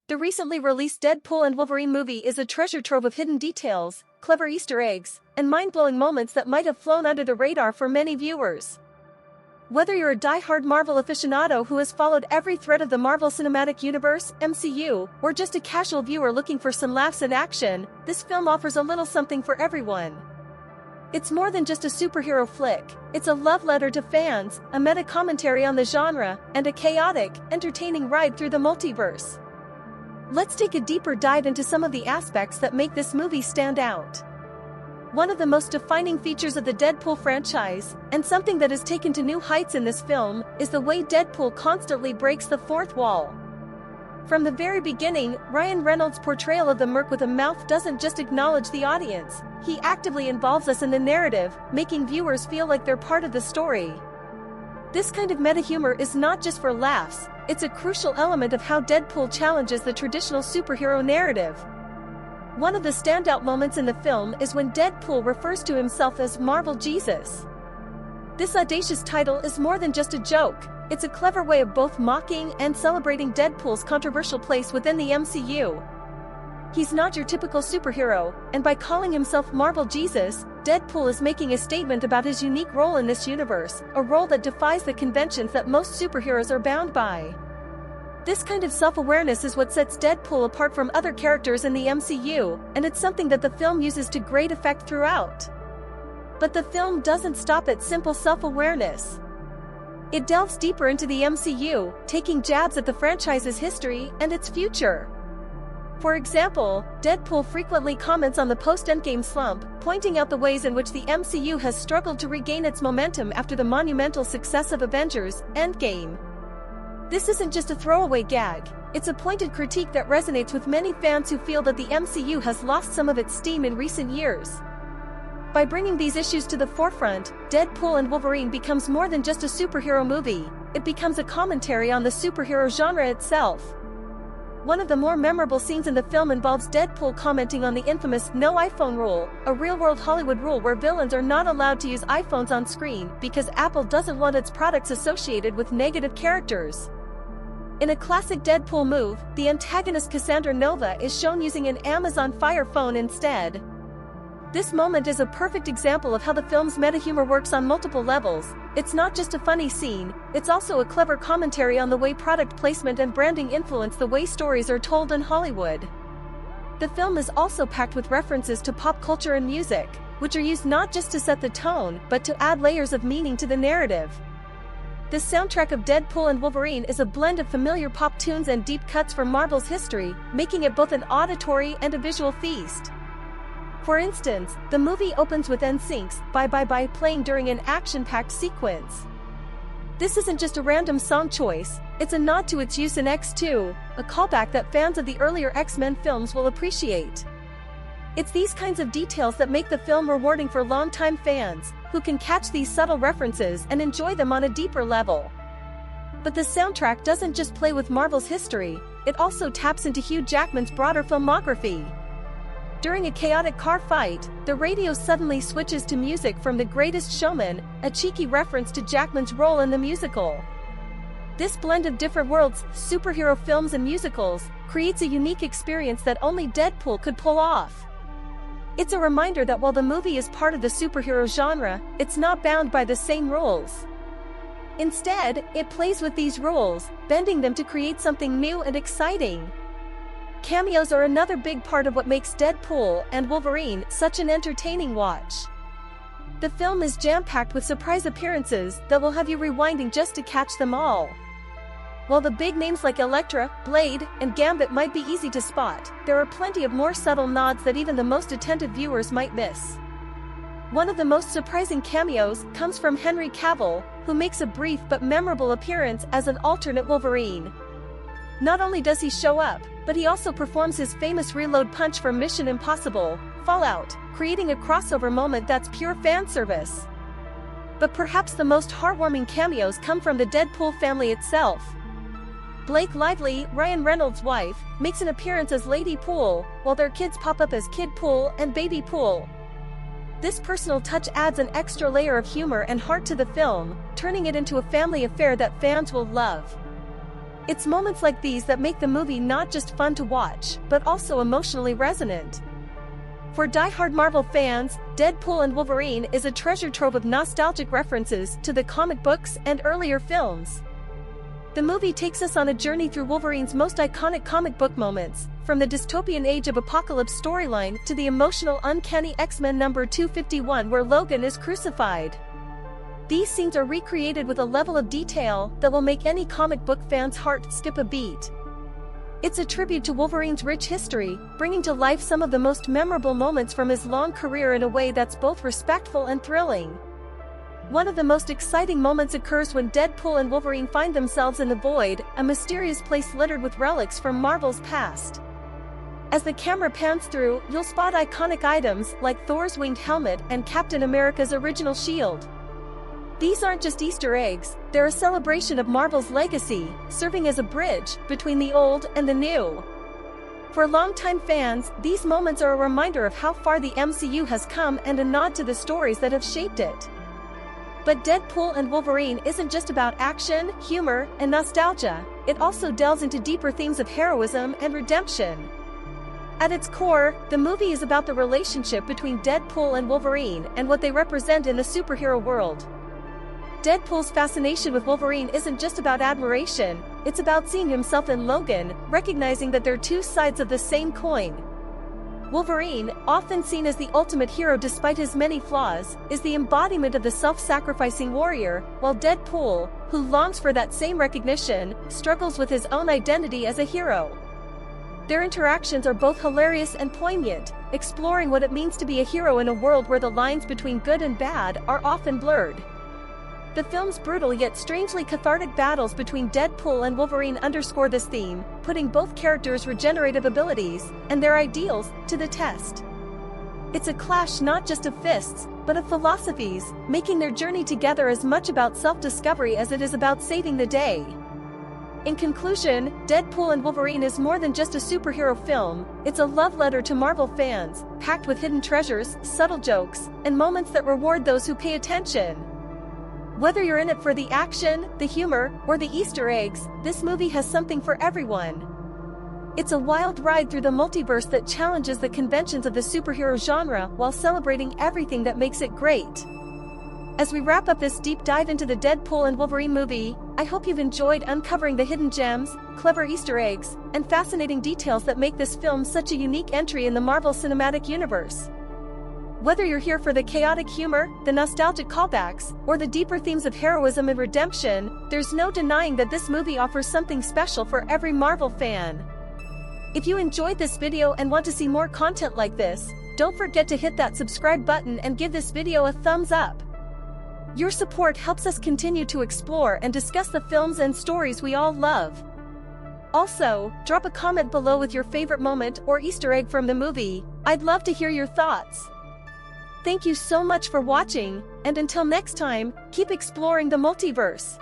The recently released Deadpool and Wolverine movie is a treasure trove of hidden details, clever Easter eggs, and mind-blowing moments that might have flown under the radar for many viewers. Whether you're a die-hard Marvel aficionado who has followed every thread of the Marvel Cinematic Universe, MCU, or just a casual viewer looking for some laughs and action, this film offers a little something for everyone. It's more than just a superhero flick, it's a love letter to fans, a meta-commentary on the genre, and a chaotic, entertaining ride through the multiverse. Let's take a deeper dive into some of the aspects that make this movie stand out. One of the most defining features of the Deadpool franchise, and something that is taken to new heights in this film, is the way Deadpool constantly breaks the fourth wall. From the very beginning, Ryan Reynolds' portrayal of the Merc with a mouth doesn't just acknowledge the audience, he actively involves us in the narrative, making viewers feel like they're part of the story. This kind of meta-humor is not just for laughs, it's a crucial element of how Deadpool challenges the traditional superhero narrative. One of the standout moments in the film is when Deadpool refers to himself as Marvel Jesus. This audacious title is more than just a joke, it's a clever way of both mocking and celebrating Deadpool's controversial place within the MCU. He's not your typical superhero, and by calling himself Marvel Jesus, Deadpool is making a statement about his unique role in this universe, a role that defies the conventions that most superheroes are bound by. This kind of self-awareness is what sets Deadpool apart from other characters in the MCU, and it's something that the film uses to great effect throughout. But the film doesn't stop at simple self-awareness. It delves deeper into the MCU, taking jabs at the franchise's history and its future. For example, Deadpool frequently comments on the post-Endgame slump, pointing out the ways in which the MCU has struggled to regain its momentum after the monumental success of Avengers: Endgame. This isn't just a throwaway gag, it's a pointed critique that resonates with many fans who feel that the MCU has lost some of its steam in recent years. By bringing these issues to the forefront, Deadpool and Wolverine becomes more than just a superhero movie, it becomes a commentary on the superhero genre itself. One of the more memorable scenes in the film involves Deadpool commenting on the infamous "no iPhone" rule, a real-world Hollywood rule where villains are not allowed to use iPhones on screen because Apple doesn't want its products associated with negative characters. In a classic Deadpool move, the antagonist Cassandra Nova is shown using an Amazon Fire phone instead. This moment is a perfect example of how the film's meta-humor works on multiple levels. It's not just a funny scene, it's also a clever commentary on the way product placement and branding influence the way stories are told in Hollywood. The film is also packed with references to pop culture and music, which are used not just to set the tone, but to add layers of meaning to the narrative. The soundtrack of Deadpool and Wolverine is a blend of familiar pop tunes and deep cuts from Marvel's history, making it both an auditory and a visual feast. For instance, the movie opens with NSYNC's Bye Bye Bye playing during an action-packed sequence. This isn't just a random song choice, it's a nod to its use in X2, a callback that fans of the earlier X-Men films will appreciate. It's these kinds of details that make the film rewarding for longtime fans, who can catch these subtle references and enjoy them on a deeper level. But the soundtrack doesn't just play with Marvel's history, it also taps into Hugh Jackman's broader filmography. During a chaotic car fight, the radio suddenly switches to music from The Greatest Showman, a cheeky reference to Jackman's role in the musical. This blend of different worlds, superhero films and musicals, creates a unique experience that only Deadpool could pull off. It's a reminder that while the movie is part of the superhero genre, it's not bound by the same rules. Instead, it plays with these rules, bending them to create something new and exciting. Cameos are another big part of what makes Deadpool and Wolverine such an entertaining watch. The film is jam-packed with surprise appearances that will have you rewinding just to catch them all. While the big names like Elektra, Blade, and Gambit might be easy to spot, there are plenty of more subtle nods that even the most attentive viewers might miss. One of the most surprising cameos comes from Henry Cavill, who makes a brief but memorable appearance as an alternate Wolverine. Not only does he show up, but he also performs his famous reload punch from Mission Impossible: Fallout, creating a crossover moment that's pure fan service. But perhaps the most heartwarming cameos come from the Deadpool family itself. Blake Lively, Ryan Reynolds' wife, makes an appearance as Lady Pool, while their kids pop up as Kid Pool and Baby Pool. This personal touch adds an extra layer of humor and heart to the film, turning it into a family affair that fans will love. It's moments like these that make the movie not just fun to watch, but also emotionally resonant. For die-hard Marvel fans, Deadpool and Wolverine is a treasure trove of nostalgic references to the comic books and earlier films. The movie takes us on a journey through Wolverine's most iconic comic book moments, from the dystopian Age of Apocalypse storyline to the emotional Uncanny X-Men number 251 where Logan is crucified. These scenes are recreated with a level of detail that will make any comic book fan's heart skip a beat. It's a tribute to Wolverine's rich history, bringing to life some of the most memorable moments from his long career in a way that's both respectful and thrilling. One of the most exciting moments occurs when Deadpool and Wolverine find themselves in the Void, a mysterious place littered with relics from Marvel's past. As the camera pans through, you'll spot iconic items like Thor's winged helmet and Captain America's original shield. These aren't just Easter eggs, they're a celebration of Marvel's legacy, serving as a bridge between the old and the new. For longtime fans, these moments are a reminder of how far the MCU has come and a nod to the stories that have shaped it. But Deadpool and Wolverine isn't just about action, humor, and nostalgia, it also delves into deeper themes of heroism and redemption. At its core, the movie is about the relationship between Deadpool and Wolverine and what they represent in the superhero world. Deadpool's fascination with Wolverine isn't just about admiration, it's about seeing himself in Logan, recognizing that they're two sides of the same coin. Wolverine, often seen as the ultimate hero despite his many flaws, is the embodiment of the self-sacrificing warrior, while Deadpool, who longs for that same recognition, struggles with his own identity as a hero. Their interactions are both hilarious and poignant, exploring what it means to be a hero in a world where the lines between good and bad are often blurred. The film's brutal yet strangely cathartic battles between Deadpool and Wolverine underscore this theme, putting both characters' regenerative abilities and their ideals to the test. It's a clash not just of fists, but of philosophies, making their journey together as much about self-discovery as it is about saving the day. In conclusion, Deadpool and Wolverine is more than just a superhero film, it's a love letter to Marvel fans, packed with hidden treasures, subtle jokes, and moments that reward those who pay attention. Whether you're in it for the action, the humor, or the Easter eggs, this movie has something for everyone. It's a wild ride through the multiverse that challenges the conventions of the superhero genre while celebrating everything that makes it great. As we wrap up this deep dive into the Deadpool and Wolverine movie, I hope you've enjoyed uncovering the hidden gems, clever Easter eggs, and fascinating details that make this film such a unique entry in the Marvel Cinematic Universe. Whether you're here for the chaotic humor, the nostalgic callbacks, or the deeper themes of heroism and redemption, there's no denying that this movie offers something special for every Marvel fan. If you enjoyed this video and want to see more content like this, don't forget to hit that subscribe button and give this video a thumbs up. Your support helps us continue to explore and discuss the films and stories we all love. Also, drop a comment below with your favorite moment or Easter egg from the movie. I'd love to hear your thoughts. Thank you so much for watching, and until next time, keep exploring the multiverse.